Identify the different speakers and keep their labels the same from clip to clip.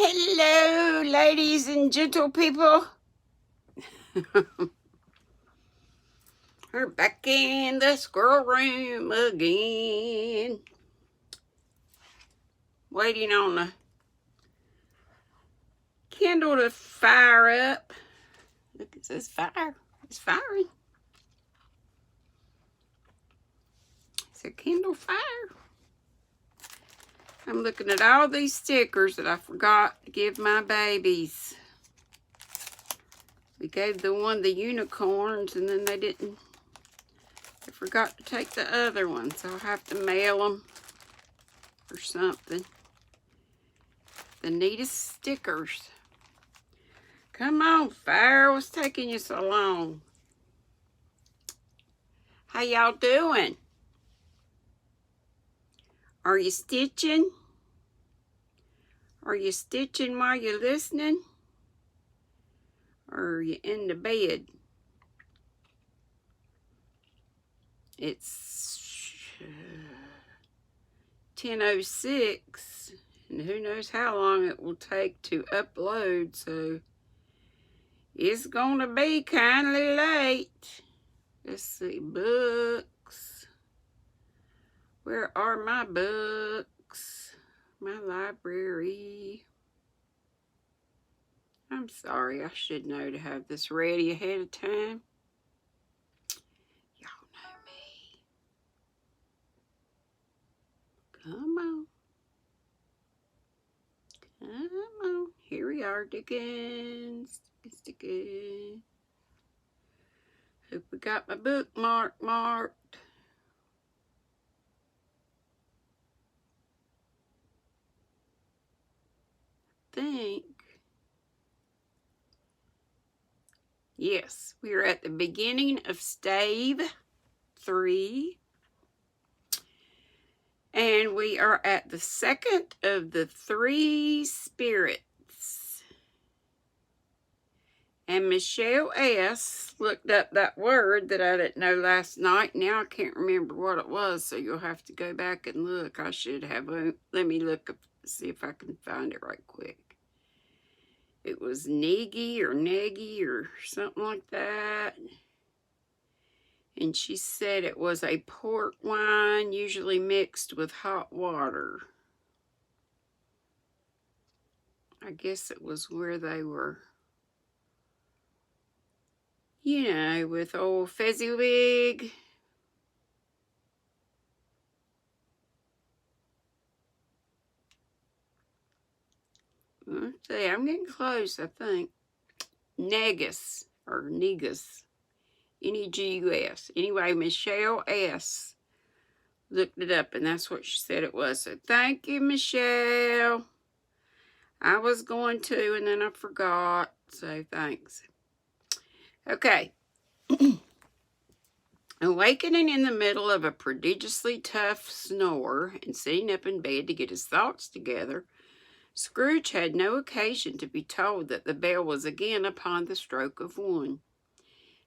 Speaker 1: Hello, ladies and gentle people. We're back in the squirrel room again. Waiting on the candle to fire up. Look, it says fire. It's firing. It's a candle fire. I'm looking at all these stickers that I forgot to give my babies. We gave the one the unicorns, and then they forgot to take the other one, so I'll have to mail them or something. The neatest stickers. Come on, fire. What's taking you so long? How y'all doing? Are you stitching? Are you stitching while you're listening? Or are you in the bed? It's 10:06, and who knows how long it will take to upload, so it's gonna be kindly late. Let's see, books. Where are my books? My library. I'm sorry, I should know to have this ready ahead of time. Y'all know me. Come on. Come on. Here we are, Dickens. Dickens. Hope we got my bookmark marked. Think. Yes, we are at the beginning of Stave 3. And we are at the second of the 3 spirits. And Michelle S. looked up that word that I didn't know last night. Now I can't remember what it was, so you'll have to go back and look. I should have. Let me look up, see if I can find it right quick. It was neggy or something like that. And she said it was a port wine, usually mixed with hot water. I guess it was where they were, you know, with old Fezziwig. Let's see, I'm getting close, I think. Negus, or Negus. Negus. Anyway, Michelle S. looked it up, and that's what she said it was. So thank you, Michelle. I was going to, and then I forgot. So thanks. Okay. Awakening in the middle of a prodigiously tough snore and sitting up in bed to get his thoughts together, Scrooge had no occasion to be told that the bell was again upon the stroke of 1.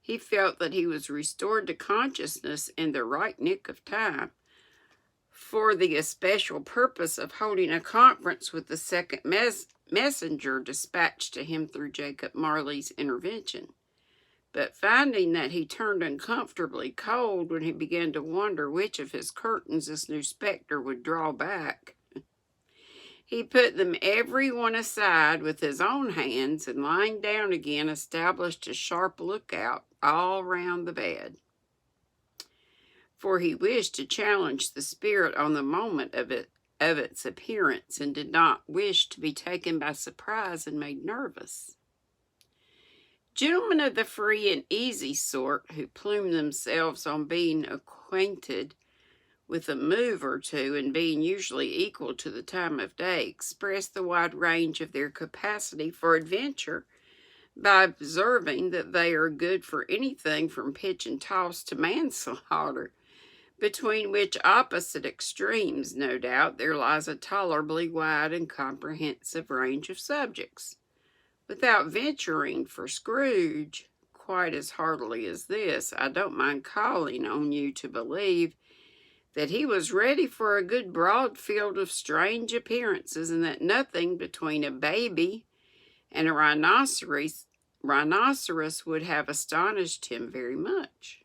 Speaker 1: He felt that he was restored to consciousness in the right nick of time, for the especial purpose of holding a conference with the second messenger dispatched to him through Jacob Marley's intervention. But finding that he turned uncomfortably cold when he began to wonder which of his curtains this new spectre would draw back, he put them every one aside with his own hands, and lying down again established a sharp lookout all round the bed. For he wished to challenge the spirit on the moment of its appearance, and did not wish to be taken by surprise and made nervous. Gentlemen of the free and easy sort, who plume themselves on being acquainted with a move or two and being usually equal to the time of day, express the wide range of their capacity for adventure by observing that they are good for anything from pitch and toss to manslaughter, between which opposite extremes, no doubt, there lies a tolerably wide and comprehensive range of subjects. Without venturing for Scrooge quite as heartily as this, I don't mind calling on you to believe that he was ready for a good broad field of strange appearances, and that nothing between a baby and a rhinoceros would have astonished him very much.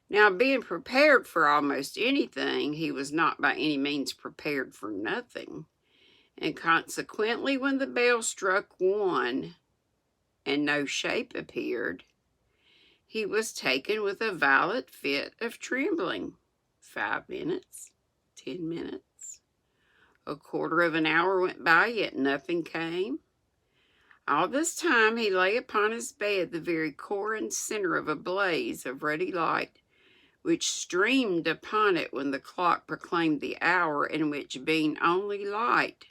Speaker 1: Now, being prepared for almost anything, he was not by any means prepared for nothing, and consequently, when the bell struck 1 and no shape appeared, he was taken with a violent fit of trembling. 5 minutes, 10 minutes, a quarter of an hour went by, yet nothing came. All this time he lay upon his bed, the very core and center of a blaze of ruddy light, which streamed upon it when the clock proclaimed the hour, and which, being only light,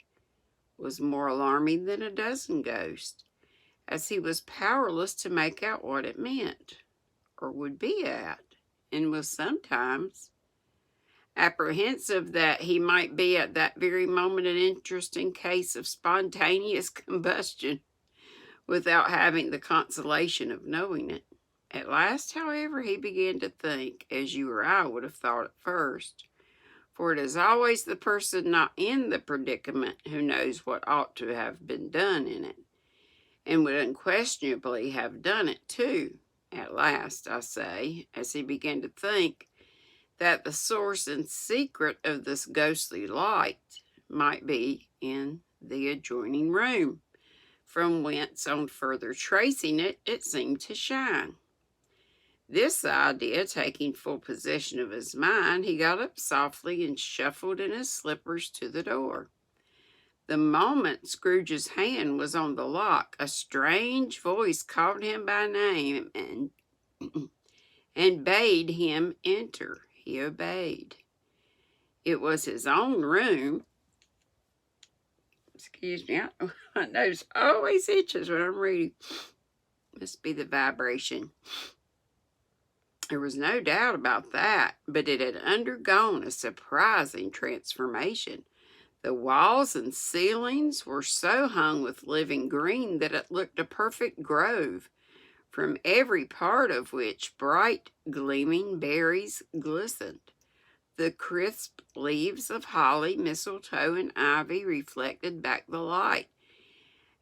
Speaker 1: was more alarming than a dozen ghosts, as he was powerless to make out what it meant, or would be at, and was sometimes apprehensive that he might be at that very moment an interesting case of spontaneous combustion, without having the consolation of knowing it. At last, however, he began to think, as you or I would have thought at first, for it is always the person not in the predicament who knows what ought to have been done in it, and would unquestionably have done it too. At last, I say, as he began to think that the source and secret of this ghostly light might be in the adjoining room, from whence, on further tracing it, it seemed to shine. This idea taking full possession of his mind, he got up softly and shuffled in his slippers to the door. The moment Scrooge's hand was on the lock, a strange voice called him by name and bade him enter. He obeyed. It was his own room. Excuse me, my nose always itches when I'm reading. Must be the vibration. There was no doubt about that, but it had undergone a surprising transformation. The walls and ceilings were so hung with living green that it looked a perfect grove, from every part of which bright gleaming berries glistened. The crisp leaves of holly, mistletoe, and ivy reflected back the light,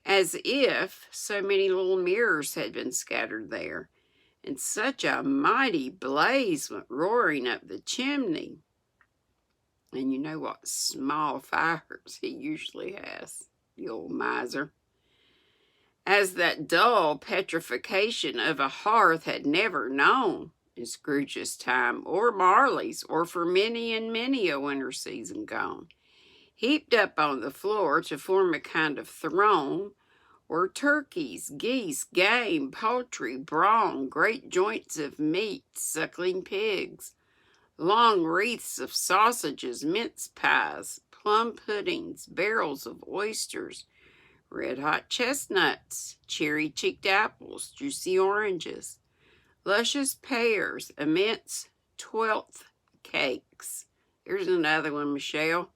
Speaker 1: as if so many little mirrors had been scattered there, and such a mighty blaze went roaring up the chimney. And you know what small fires he usually has, the old miser, as that dull petrification of a hearth had never known in Scrooge's time, or Marley's, or for many and many a winter season gone. Heaped up on the floor to form a kind of throne were turkeys, geese, game, poultry, brawn, great joints of meat, suckling pigs, long wreaths of sausages, mince pies, plum puddings, barrels of oysters, red-hot chestnuts, cherry-cheeked apples, juicy oranges, luscious pears, immense 12th cakes. Here's another one, Michelle.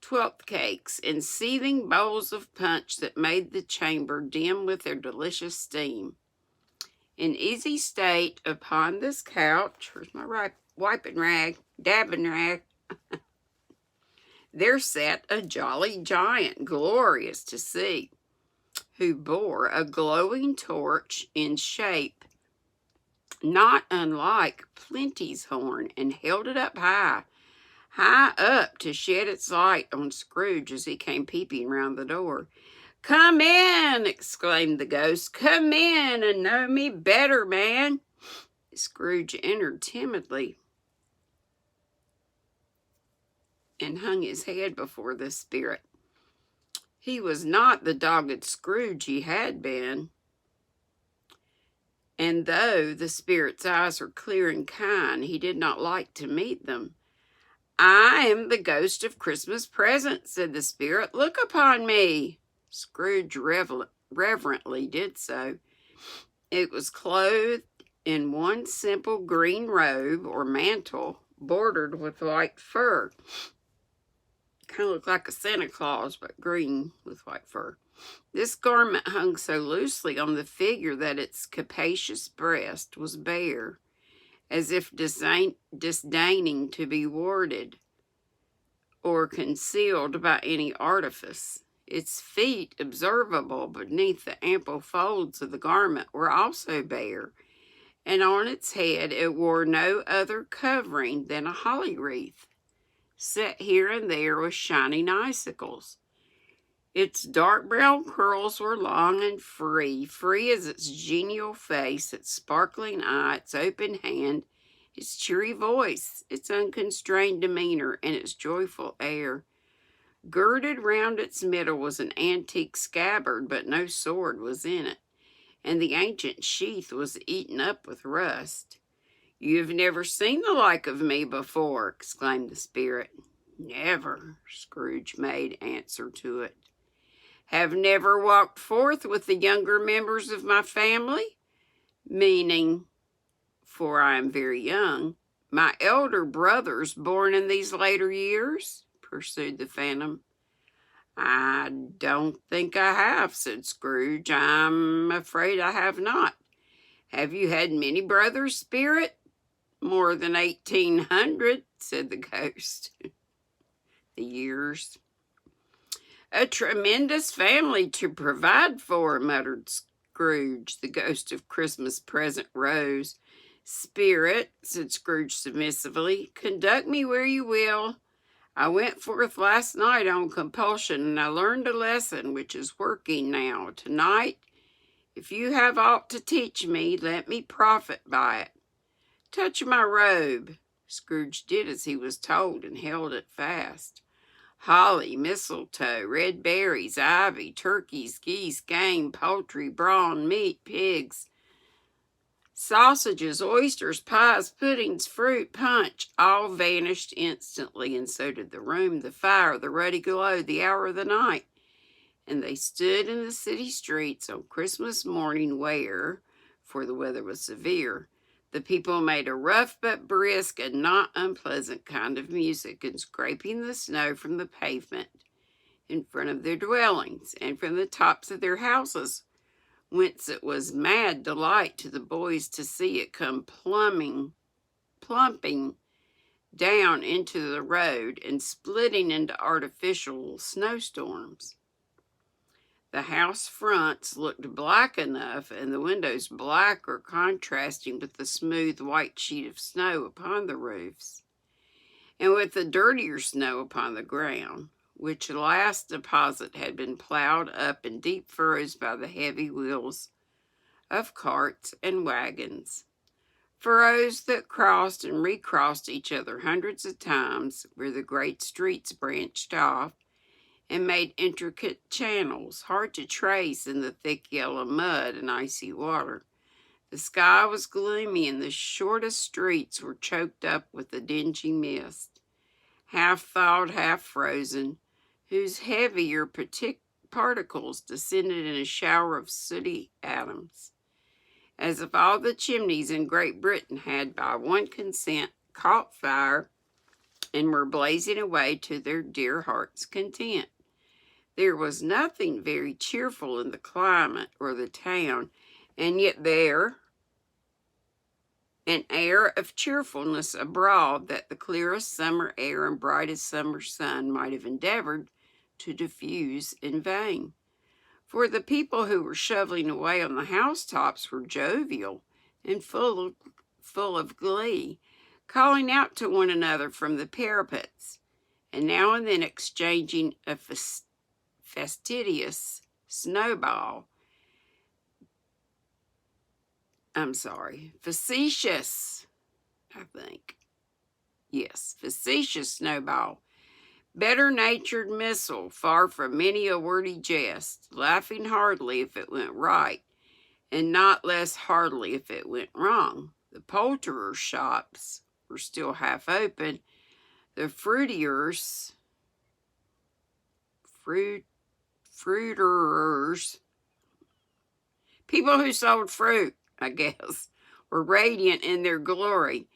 Speaker 1: 12th cakes, and seething bowls of punch that made the chamber dim with their delicious steam. In easy state upon this couch, where's my wiping rag, dabbing rag, there sat a jolly giant, glorious to see, who bore a glowing torch in shape not unlike Plenty's horn, and held it up high up to shed its light on Scrooge as he came peeping round the door. "Come in!" exclaimed the ghost. "Come in and know me better, man." Scrooge entered timidly and hung his head before the spirit. He was not the dogged Scrooge he had been, and though the spirit's eyes were clear and kind, he did not like to meet them. "I am the ghost of Christmas present," said the spirit. "Look upon me." Scrooge reverently did so. It was clothed in one simple green robe or mantle, bordered with white fur. Kind of looked like a Santa Claus, but green with white fur. This garment hung so loosely on the figure that its capacious breast was bare, as if disdaining to be warded or concealed by any artifice. Its feet, observable beneath the ample folds of the garment, were also bare, and on its head it wore no other covering than a holly wreath, set here and there with shining icicles. Its dark brown curls were long and free as its genial face, its sparkling eye, its open hand, its cheery voice, its unconstrained demeanor, and its joyful air. Girded round its middle was an antique scabbard, but no sword was in it, and the ancient sheath was eaten up with rust. "You have never seen the like of me before," exclaimed the spirit. "Never," Scrooge made answer to it. "Have never walked forth with the younger members of my family?" Meaning, for I am very young, my elder brothers born in these later years, pursued the phantom. "I don't think I have," said Scrooge. "I'm afraid I have not. Have you had many brothers, spirit?" "More than 1,800, said the ghost. "The years." "A tremendous family to provide for," muttered Scrooge. The ghost of Christmas present rose. "Spirit," said Scrooge submissively, "conduct me where you will. I went forth last night on compulsion, and I learned a lesson which is working now. Tonight, if you have aught to teach me, let me profit by it. Touch my robe." Scrooge did as he was told, and held it fast. Holly, mistletoe, red berries, ivy, turkeys, geese, game, poultry, brawn, meat, pigs, sausages, oysters, pies, puddings, fruit, punch, all vanished instantly, and so did the room, the fire, the ruddy glow, the hour of the night. And they stood in the city streets on Christmas morning where, for the weather was severe, the people made a rough but brisk and not unpleasant kind of music, and scraping the snow from the pavement in front of their dwellings and from the tops of their houses, whence it was mad delight to the boys to see it come plumping down into the road and splitting into artificial snowstorms. The house fronts looked black enough, and the windows blacker, contrasting with the smooth white sheet of snow upon the roofs, and with the dirtier snow upon the ground, which last deposit had been plowed up in deep furrows by the heavy wheels of carts and wagons. Furrows that crossed and recrossed each other hundreds of times, where the great streets branched off and made intricate channels, hard to trace in the thick yellow mud and icy water. The sky was gloomy, and the shortest streets were choked up with a dingy mist, half thawed, half frozen, whose heavier particles descended in a shower of sooty atoms, as if all the chimneys in Great Britain had, by one consent, caught fire and were blazing away to their dear hearts' content. There was nothing very cheerful in the climate or the town, and yet there an air of cheerfulness abroad that the clearest summer air and brightest summer sun might have endeavored to diffuse in vain. For the people who were shoveling away on the housetops were jovial and full of glee, calling out to one another from the parapets, and now and then exchanging a fastidious facetious, facetious snowball, better-natured missile, far from many a wordy jest, laughing heartily if it went right, and not less heartily if it went wrong. The poulterers' shops were still half open. The fruiterers, people who sold fruit, I guess, were radiant in their glory.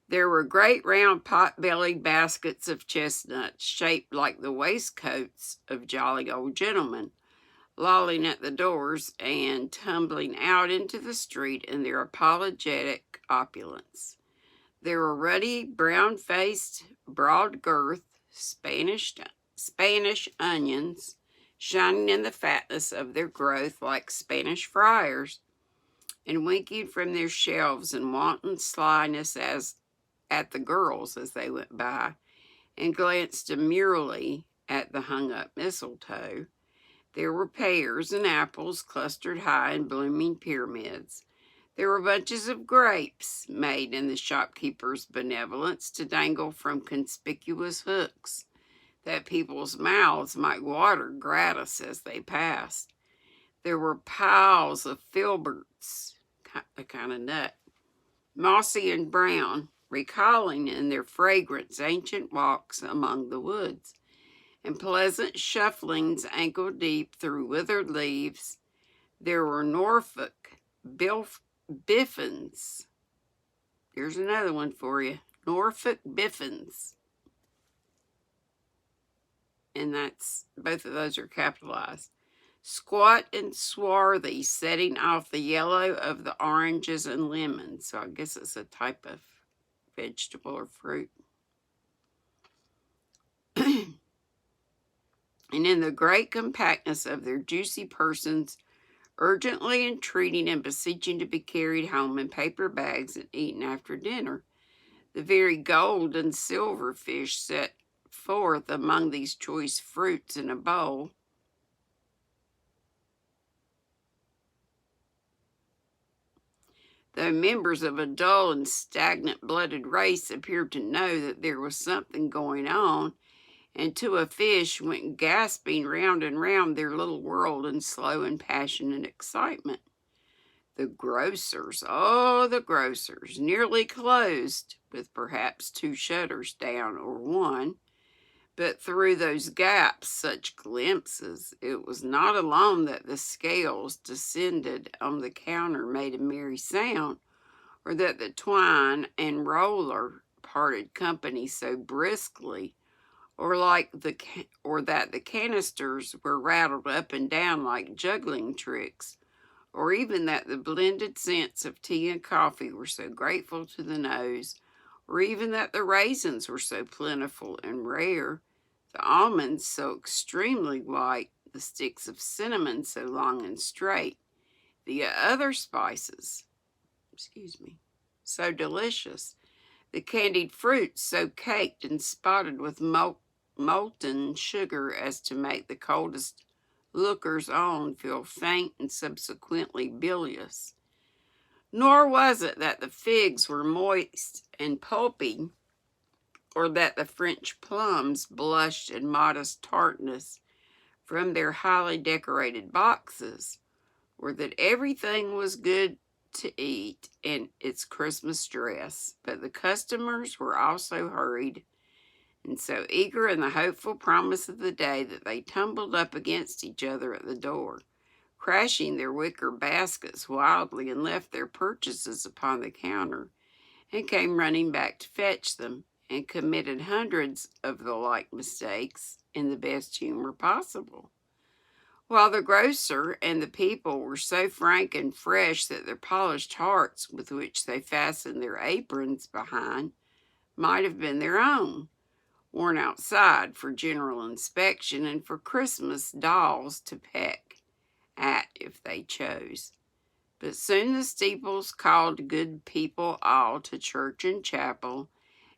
Speaker 1: There were great round pot-bellied baskets of chestnuts, shaped like the waistcoats of jolly old gentlemen, lolling at the doors and tumbling out into the street in their apologetic opulence. There were ruddy, brown-faced, broad-girth Spanish onions, shining in the fatness of their growth like Spanish friars, and winking from their shelves in wanton slyness at the girls as they went by, and glanced demurely at the hung-up mistletoe. There were pears and apples clustered high in blooming pyramids. There were bunches of grapes made in the shopkeeper's benevolence to dangle from conspicuous hooks, that people's mouths might water gratis as they passed. There were piles of filberts, a kind of nut, mossy and brown, recalling in their fragrance ancient walks among the woods, and pleasant shufflings ankle-deep through withered leaves. There were Norfolk biffins. Here's another one for you. Norfolk biffins. And that's, both of those are capitalized. Squat and swarthy, setting off the yellow of the oranges and lemons. So I guess it's a type of vegetable or fruit. And in the great compactness of their juicy persons, urgently entreating and beseeching to be carried home in paper bags and eaten after dinner. The very gold and silver fish set forth among these choice fruits in a bowl. Though members of a dull and stagnant-blooded race appeared to know that there was something going on, and to a fish went gasping round and round their little world in slow and passionate excitement. The grocers, oh, the grocers, nearly closed, with perhaps 2 shutters down or 1, but through those gaps such glimpses. It was not alone that the scales descended on the counter made a merry sound, or that the twine and roller parted company so briskly, or that the canisters were rattled up and down like juggling tricks, or even that the blended scents of tea and coffee were so grateful to the nose, or even that the raisins were so plentiful and rare, the almonds so extremely white, the sticks of cinnamon so long and straight, the other spices, so delicious, the candied fruits so caked and spotted with molten sugar as to make the coldest lookers-on feel faint and subsequently bilious. Nor was it that the figs were moist and pulpy, or that the French plums blushed in modest tartness from their highly decorated boxes, or that everything was good to eat in its Christmas dress, but the customers were also hurried and so eager in the hopeful promise of the day that they tumbled up against each other at the door, crashing their wicker baskets wildly, and left their purchases upon the counter, and came running back to fetch them, and committed hundreds of the like mistakes in the best humor possible, while the grocer and the people were so frank and fresh that their polished hearts, with which they fastened their aprons behind, might have been their own, worn outside for general inspection and for Christmas dolls to peck at if they chose. But soon the steeples called good people all to church and chapel,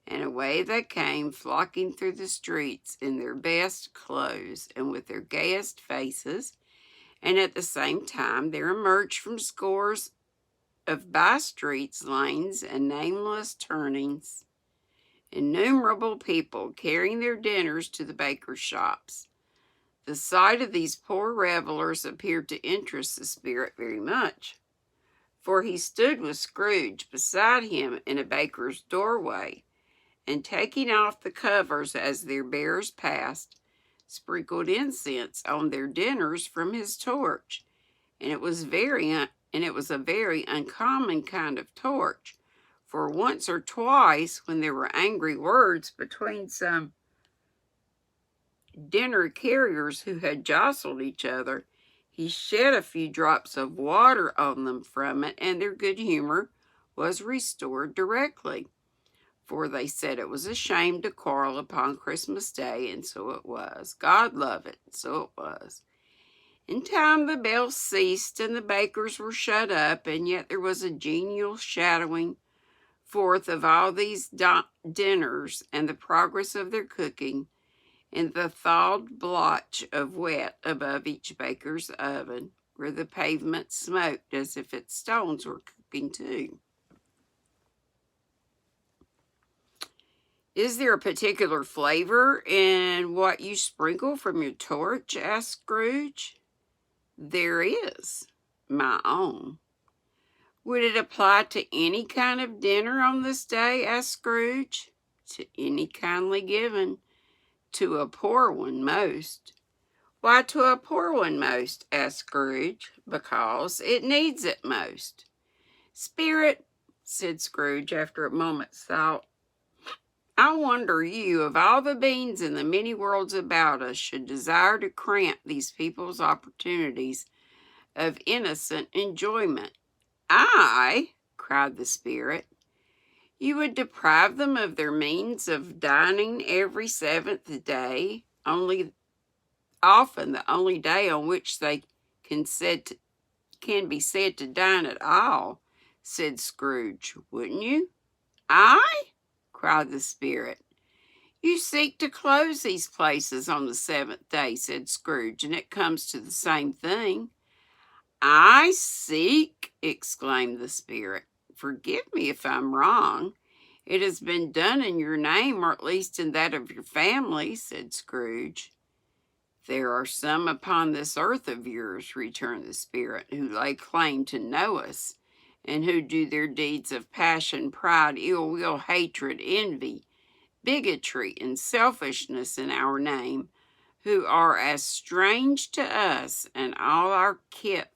Speaker 1: and away they came, flocking through the streets in their best clothes and with their gayest faces, and at the same time there emerged from scores of by-streets, lanes, and nameless turnings innumerable people carrying their dinners to the bakers' shops. The sight of these poor revelers appeared to interest the spirit very much, for he stood with Scrooge beside him in a baker's doorway, and taking off the covers as their bearers passed, sprinkled incense on their dinners from his torch, and it was a very uncommon kind of torch, for once or twice, when there were angry words between some dinner carriers who had jostled each other, he shed a few drops of water on them from it, and their good humor was restored directly. for they said it was a shame to quarrel upon Christmas Day, and so it was. God love it, so it was. In time the bells ceased, and the bakers were shut up, and yet there was a genial shadowing forth of all these dinners and the progress of their cooking in the thawed blotch of wet above each baker's oven, where the pavement smoked as if its stones were cooking too. Is there a particular flavor in what you sprinkle from your torch? Asked Scrooge. There is, my own. Would it apply to any kind of dinner on this day? Asked Scrooge. To any kindly given. To a poor one most. Why to a poor one most? Asked Scrooge. Because it needs it most. Spirit, said Scrooge after a moment's thought, I wonder you, of all the beings in the many worlds about us, should desire to cramp these people's opportunities of innocent enjoyment. I, cried the Spirit, you would deprive them of their means of dining every seventh day, often the only day on which they can be said to dine at all, said Scrooge, wouldn't you? I? Cried the Spirit. You seek to close these places on the seventh day, said Scrooge, and it comes to the same thing. I seek, exclaimed the Spirit. Forgive me if I'm wrong. It has been done in your name, or at least in that of your family, said Scrooge. There are some upon this earth of yours, returned the Spirit, who lay claim to know us, and who do their deeds of passion, pride, ill will, hatred, envy, bigotry, and selfishness in our name, who are as strange to us and all our kith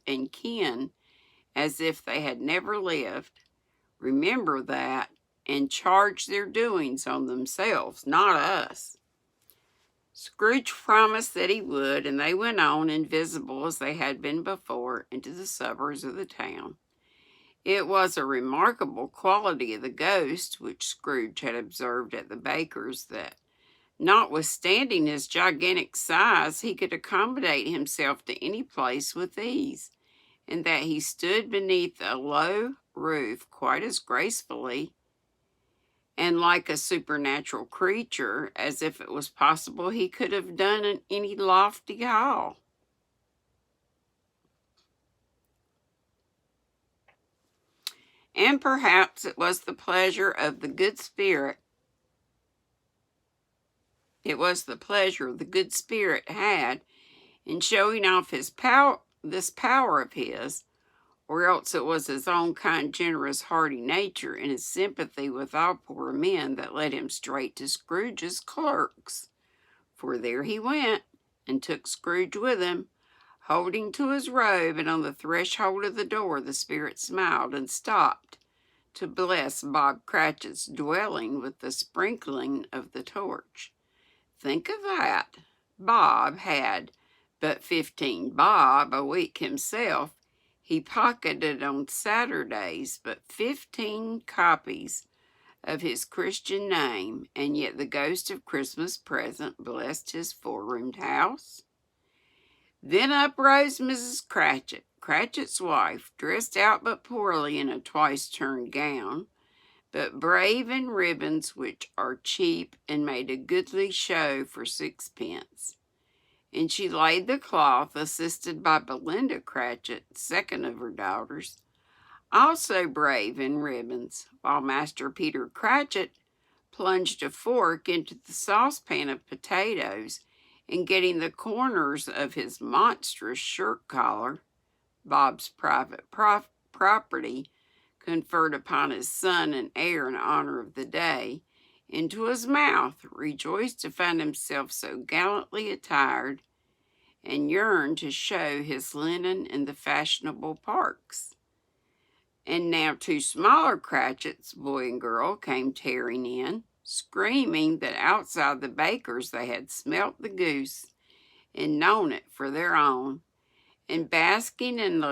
Speaker 1: and kin as if they had never lived. Remember that, and charge their doings on themselves, not us. Scrooge promised that he would, and they went on, invisible as they had been before, into the suburbs of the town. It was a remarkable quality of the ghost, which Scrooge had observed at the baker's, that, notwithstanding his gigantic size, he could accommodate himself to any place with ease, and that he stood beneath a low roof quite as gracefully and like a supernatural creature as if it was possible he could have done in any lofty hall. And perhaps it was the pleasure of the good spirit. It was the pleasure the good spirit had in showing off this power of his, or else it was his own kind, generous, hearty nature and his sympathy with all poor men that led him straight to Scrooge's clerks. For there he went, and took Scrooge with him, holding to his robe, and on the threshold of the door the Spirit smiled and stopped to bless Bob Cratchit's dwelling with the sprinkling of the torch. Think of that! Bob had but 15 bob a week himself. He pocketed on Saturdays but 15 copies of his Christian name, and yet the ghost of Christmas present blessed his 4-roomed house. Then up rose Mrs. Cratchit, Cratchit's wife, dressed out but poorly in a twice-turned gown, but brave in ribbons which are cheap and made a goodly show for 6 pence. And she laid the cloth, assisted by Belinda Cratchit, second of her daughters, also brave in ribbons, while Master Peter Cratchit plunged a fork into the saucepan of potatoes, and getting the corners of his monstrous shirt collar, Bob's private property, conferred upon his son and heir in honor of the day, into his mouth, rejoiced to find himself so gallantly attired, and yearned to show his linen in the fashionable parks. And now 2 smaller Cratchits, boy and girl, came tearing in, screaming that outside the baker's they had smelt the goose and known it for their own, and basking in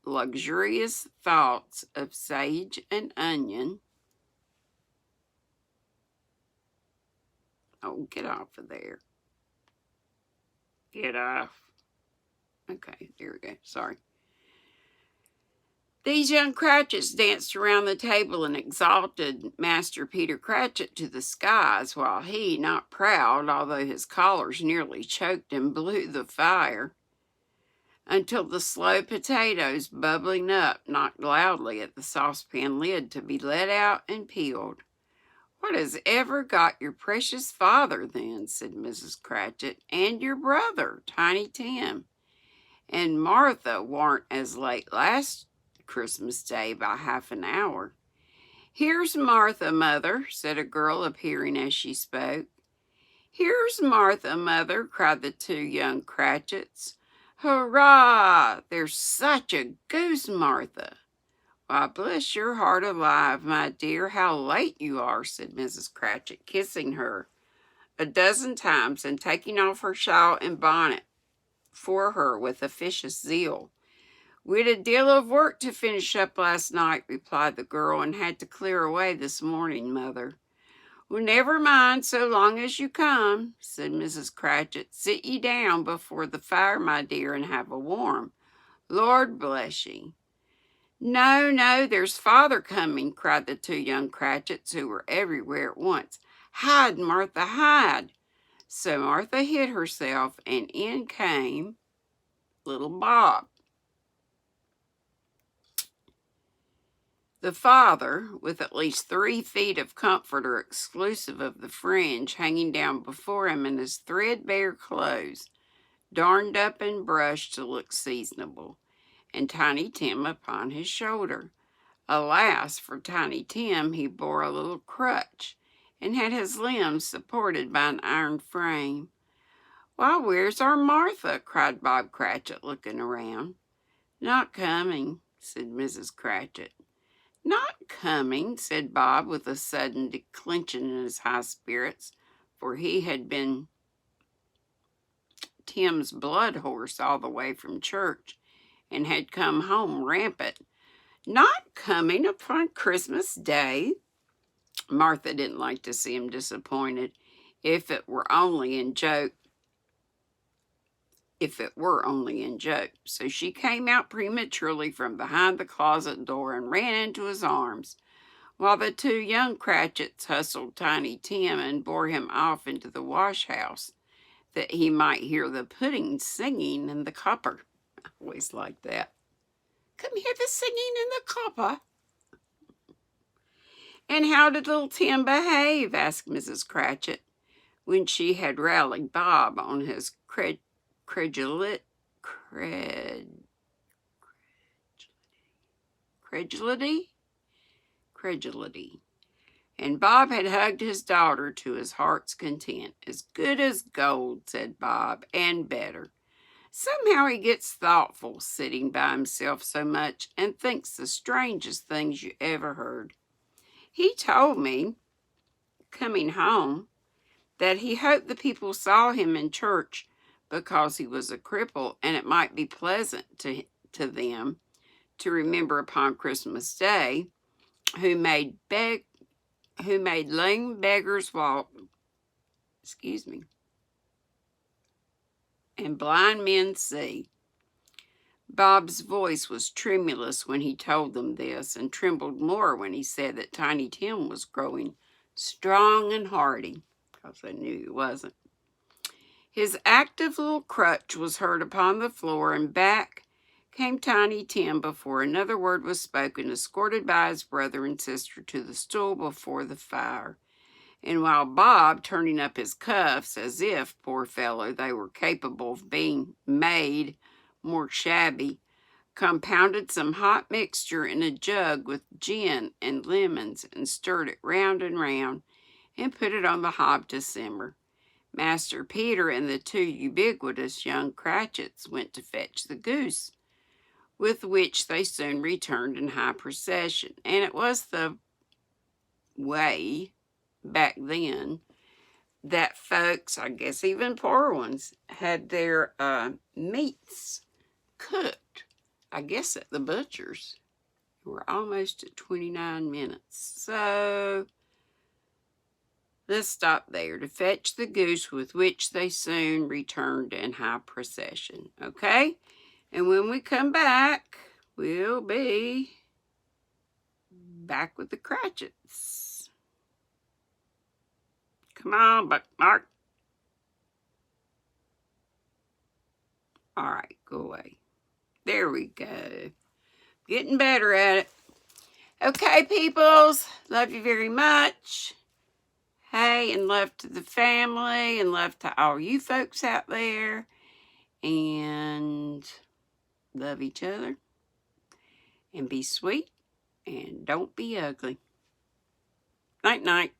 Speaker 1: luxurious thoughts of sage and onion, Oh, get off of there. Get off. Okay, there we go. Sorry. These young Cratchits danced around the table and exalted Master Peter Cratchit to the skies, while he, not proud, although his collars nearly choked him, blew the fire until the slow potatoes, bubbling up, knocked loudly at the saucepan lid to be let out and peeled. "What has ever got your precious father, then?" said Mrs. Cratchit, "and your brother, Tiny Tim? And Martha warn't as late last Christmas Day by half an hour." "Here's Martha, mother," said a girl, appearing as she spoke. "Here's Martha, mother," cried the two young Cratchits. "Hurrah! There's such a goose, Martha." "Why, bless your heart alive, my dear, how late you are," said Mrs. Cratchit, kissing her a dozen times and taking off her shawl and bonnet for her with officious zeal. "We'd a deal of work to finish up last night," replied the girl, "and had to clear away this morning, mother." "Well, never mind, so long as you come," said Mrs. Cratchit. "Sit ye down before the fire, my dear, and have a warm. Lord bless ye." "No, no, there's father coming," cried the two young Cratchits, who were everywhere at once. "Hide, Martha, hide." So Martha hid herself, and in came little Bob. The father, with at least 3 feet of comforter exclusive of the fringe hanging down before him, in his threadbare clothes, darned up and brushed to look seasonable, and Tiny Tim upon his shoulder. Alas, for Tiny Tim, he bore a little crutch, and had his limbs supported by an iron frame. "Why, where's our Martha?" cried Bob Cratchit, looking around. "Not coming," said Mrs. Cratchit. "Not coming," said Bob, with a sudden declension in his high spirits, for he had been Tim's blood horse all the way from church, and had come home rampant. "Not coming upon Christmas Day?" Martha didn't like to see him disappointed, if it were only in joke. So she came out prematurely from behind the closet door and ran into his arms, while the two young Cratchits hustled Tiny Tim and bore him off into the wash house, that he might hear the pudding singing in the copper. I always liked that. "Come hear the singing in the copper." "And how did little Tim behave?" asked Mrs. Cratchit, when she had rallied Bob on his credulity, and Bob had hugged his daughter to his heart's content. "As good as gold," said Bob, "and better. Somehow he gets thoughtful, sitting by himself so much, and thinks the strangest things you ever heard. He told me, coming home, that he hoped the people saw him in church because he was a cripple, and it might be pleasant to them to remember upon Christmas Day who made lame beggars walk, and blind men see." Bob's voice was tremulous when he told them this, and trembled more when he said that Tiny Tim was growing strong and hearty, because they knew he wasn't. His active little crutch was heard upon the floor, and back came Tiny Tim before another word was spoken, escorted by his brother and sister to the stool before the fire. And while Bob, turning up his cuffs, as if, poor fellow, they were capable of being made more shabby, compounded some hot mixture in a jug with gin and lemons, and stirred it round and round, and put it on the hob to simmer, Master Peter and the two ubiquitous young Cratchits went to fetch the goose, with which they soon returned in high procession. And it was the way back then that folks, I guess even poor ones, had their meats cooked, I guess at the butcher's. We're almost at 29 minutes. So Let's stop there to fetch the goose with which they soon returned in high procession. Okay? And when we come back, we'll be back with the Cratchits. Come on, Buckmark. All right, go away. There we go. Getting better at it. Okay, peoples. Love you very much. Hey, and love to the family, and love to all you folks out there. And love each other. And be sweet. And don't be ugly. Night, night.